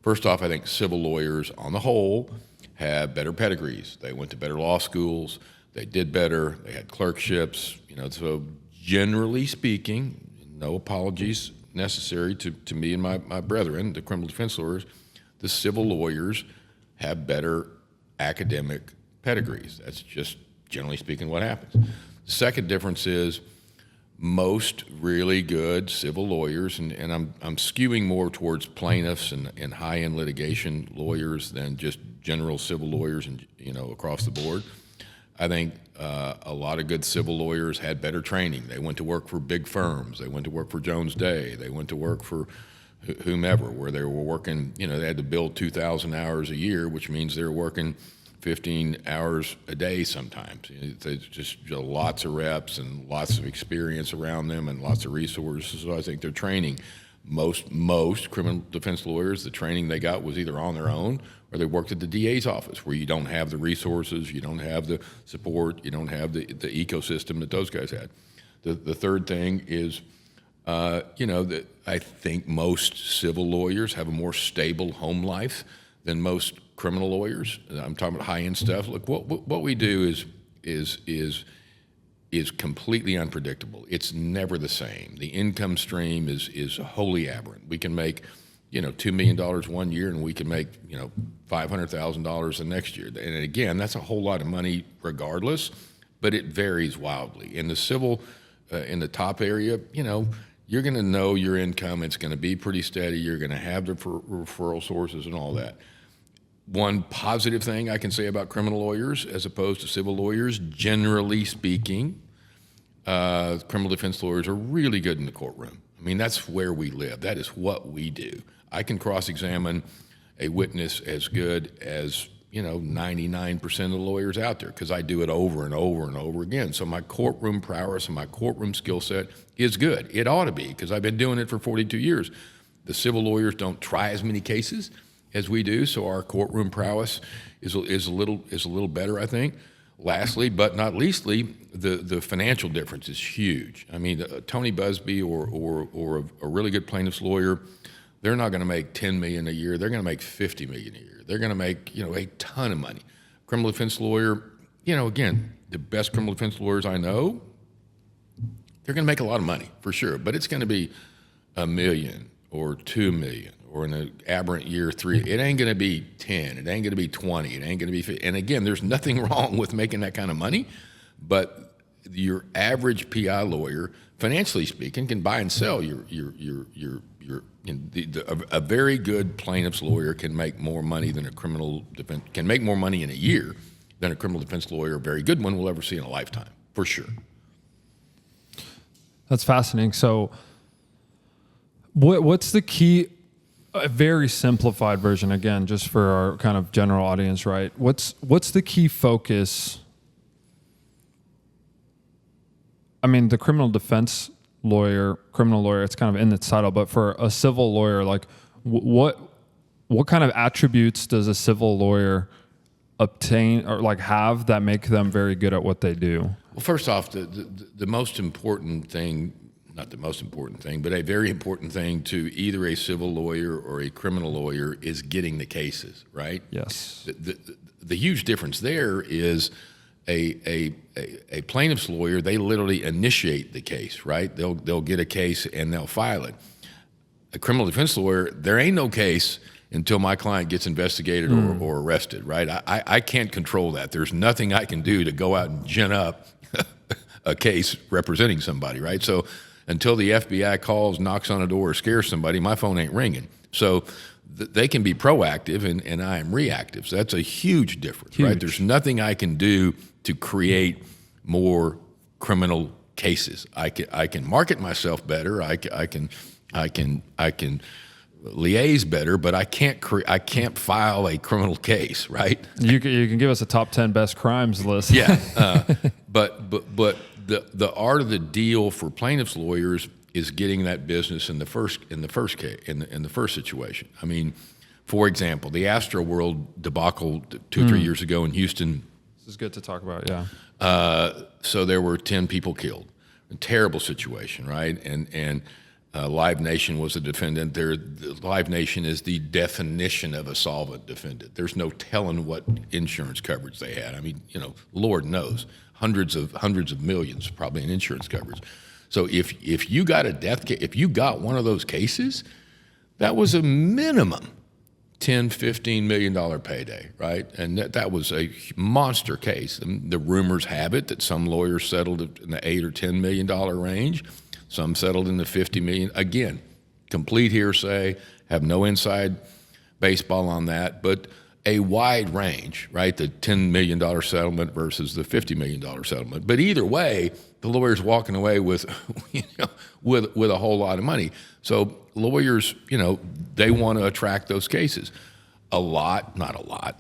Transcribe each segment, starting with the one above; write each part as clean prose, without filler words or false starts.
First off, I think civil lawyers on the whole have better pedigrees. They went to better law schools. They did better. They had clerkships. So generally speaking, no apologies necessary to me and my brethren, the criminal defense lawyers, the civil lawyers have better academic pedigrees. That's just generally speaking what happens. The second difference is most really good civil lawyers, and I'm skewing more towards plaintiffs and high-end litigation lawyers than just general civil lawyers and across the board. I think a lot of good civil lawyers had better training. They went to work for big firms. They went to work for Jones Day. They went to work for whomever, where they were working, they had to bill 2,000 hours a year, which means they're working 15 hours a day sometimes. There's just lots of reps and lots of experience around them and lots of resources. So I think their training, most criminal defense lawyers, the training they got was either on their own or they worked at the DA's office, where you don't have the resources, you don't have the support, you don't have the ecosystem that those guys had. The third thing is, that I think most civil lawyers have a more stable home life than most criminal lawyers. I'm talking about high-end stuff. Look, what we do is completely unpredictable. It's never the same. The income stream is wholly aberrant. We can make, $2 million one year, and we can make, $500,000 the next year. And again, that's a whole lot of money regardless, but it varies wildly. In the civil, in the top area, you're going to know your income. It's going to be pretty steady. You're going to have the referral sources and all that. One positive thing I can say about criminal lawyers as opposed to civil lawyers, generally speaking, criminal defense lawyers are really good in the courtroom. I mean, that's where we live. That is what we do. I can cross-examine a witness as good as 99% of the lawyers out there, because I do it over and over and over again. So my courtroom prowess and my courtroom skill set is good. It ought to be, because I've been doing it for 42 years. The civil lawyers don't try as many cases as we do, so our courtroom prowess is a little better, I think. Lastly, but not leastly, the financial difference is huge. I mean, Tony Busby or a really good plaintiff's lawyer, they're not going to make $10 million a year. They're going to make $50 million a year. They're going to make a ton of money. Criminal defense lawyer, again, the best criminal defense lawyers I know, they're going to make a lot of money for sure, but it's going to be $1 million or $2 million. Or in an aberrant year 3, it ain't going to be 10, it ain't going to be 20, it ain't going to be 50. And again, there's nothing wrong with making that kind of money, but your average PI lawyer, financially speaking, can buy and sell a very good plaintiff's lawyer can make more money than a criminal defense, can make more money in a year than a criminal defense lawyer, a very good one, will ever see in a lifetime, for sure. That's fascinating. So what's the key? A very simplified version, again, just for our kind of general audience, right? What's the key focus? I mean, the criminal lawyer, it's kind of in the title, but for a civil lawyer, like what kind of attributes does a civil lawyer obtain or have that make them very good at what they do? Well, first off, the most important thing, not the most important thing, but a very important thing to either a civil lawyer or a criminal lawyer is getting the cases, right? Yes. The huge difference there is a plaintiff's lawyer, they literally initiate the case, right? They'll get a case and they'll file it. A criminal defense lawyer, there ain't no case until my client gets investigated or arrested, right? I can't control that. There's nothing I can do to go out and gin up a case representing somebody, right? So until the FBI calls, knocks on a door, or scares somebody, my phone ain't ringing. So they can be proactive and I am reactive. So that's a huge difference, right? There's nothing I can do to create more criminal cases. I can market myself better. I can liaise better, but I can't file a criminal case, right? You can give us a top 10 best crimes list. Yeah, but the art of the deal for plaintiffs' lawyers is getting that business in the first case, in the first situation. I mean, for example, the Astroworld debacle 2-3 years ago in Houston. This is good to talk about, yeah. So there were 10 people killed. A terrible situation, right? And Live Nation was a defendant. Live Nation is the definition of a solvent defendant. There's no telling what insurance coverage they had. I mean, Lord knows, hundreds of millions probably in insurance coverage. So if you got a death case, if you got one of those cases, that was a minimum $10-15 million payday, right? And that was a monster case. And the rumors have it that some lawyers settled in the $8 or $10 million range. Some settled in the $50 million. Again, complete hearsay, have no inside baseball on that, but a wide range, right? The $10 million settlement versus the $50 million settlement. But either way, the lawyer's walking away with, with a whole lot of money. So lawyers, they want to attract those cases. Not a lot.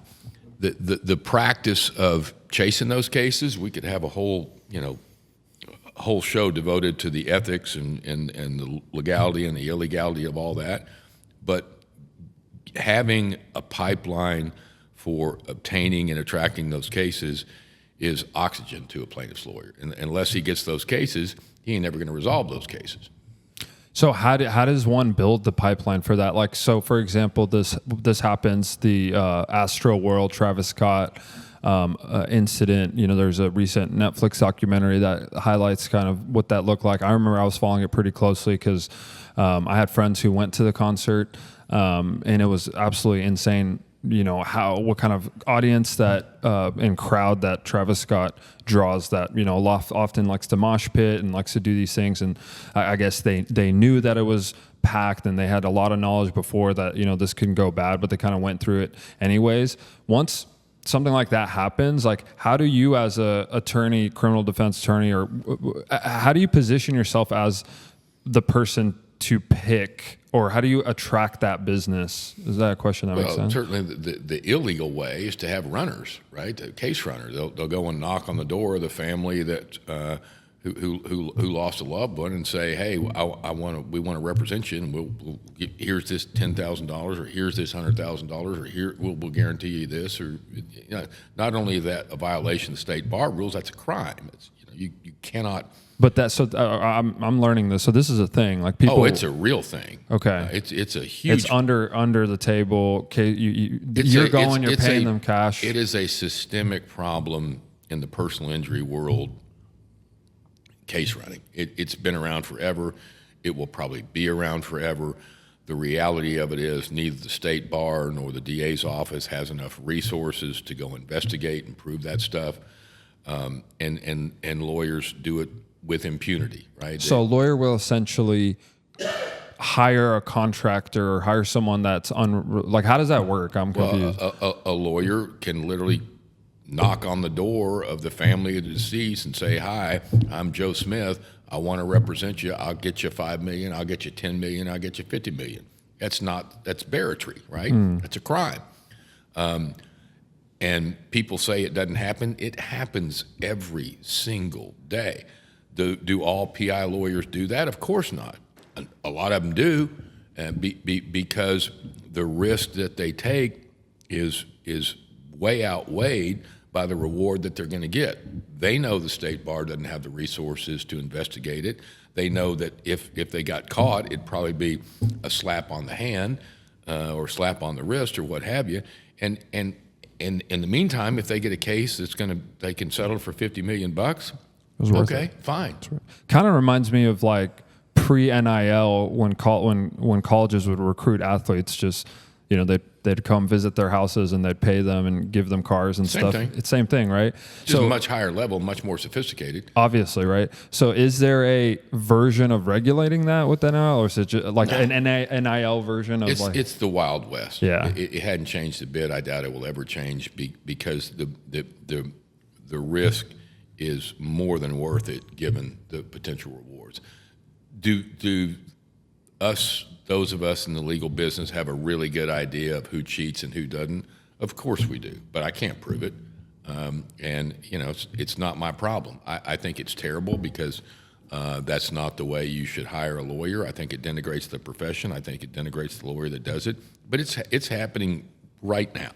The practice of chasing those cases, we could have a whole show devoted to the ethics and the legality and the illegality of all that. But having a pipeline for obtaining and attracting those cases is oxygen to a plaintiff's lawyer. And unless he gets those cases, he ain't never going to resolve those cases. So how does one build the pipeline for that? Like, so for example, this happens, the Astro World, Travis Scott incident. There's a recent Netflix documentary that highlights kind of what that looked like. I remember I was following it pretty closely because I had friends who went to the concert, and it was absolutely insane. What kind of audience that and crowd that Travis Scott draws, that often likes to mosh pit and likes to do these things. And I guess they knew that it was packed and they had a lot of knowledge before that this couldn't go bad, but they kind of went through it anyways. Once something like that happens, like, how do you as a attorney, criminal defense attorney, or how do you position yourself as the person to pick, or how do you attract that business? Is that a question that makes sense? Certainly the illegal way is to have runners, right? A case runner. They'll go and knock on the door of the family that who lost a loved one and say, hey, we want to represent you, and we'll here's this $10,000, or here's this $100,000, or here we'll guarantee you this, or not only is that a violation of the state bar rules, that's a crime. It's, you cannot. But I'm learning this. So this is a thing. Like people. Oh, it's a real thing. Okay. It's a huge. It's under the table. You're paying them cash. It is a systemic problem in the personal injury world. Case running. It's been around forever. It will probably be around forever. The reality of it is neither the state bar nor the DA's office has enough resources to go investigate and prove that stuff. And lawyers do it with impunity, right? So a lawyer will essentially hire a contractor or hire someone that's like, how does that work? I'm confused. A lawyer can literally knock on the door of the family of the deceased and say, hi, I'm Joe Smith. I want to represent you. I'll get you $5 million. I'll get you $10 million. I'll get you $50 million. That's barratry, right? That's a crime. And people say it doesn't happen. It happens every single day. Do all PI lawyers do that? Of course not. A lot of them do, because the risk that they take is way outweighed by the reward that they're going to get. They know the state bar doesn't have the resources to investigate it. They know that if they got caught, it'd probably be a slap on the hand or slap on the wrist or what have you. And in the meantime, if they get a case they can settle for $50 million, okay, fine. Kind of reminds me of like pre-NIL when colleges would recruit athletes. Just they'd come visit their houses and they'd pay them and give them cars and stuff. Thing. It's same thing, right? Just a much higher level, much more sophisticated. Obviously, right? So is there a version of regulating that with NIL, or is it just like an NIL version of it's the Wild West. Yeah. It hadn't changed a bit. I doubt it will ever change because the risk is more than worth it given the potential rewards. Do those of us in the legal business have a really good idea of who cheats and who doesn't? Of course we do, but I can't prove it. And it's not my problem. I think it's terrible because that's not the way you should hire a lawyer. I think it denigrates the profession. I think it denigrates the lawyer that does it. But it's happening right now.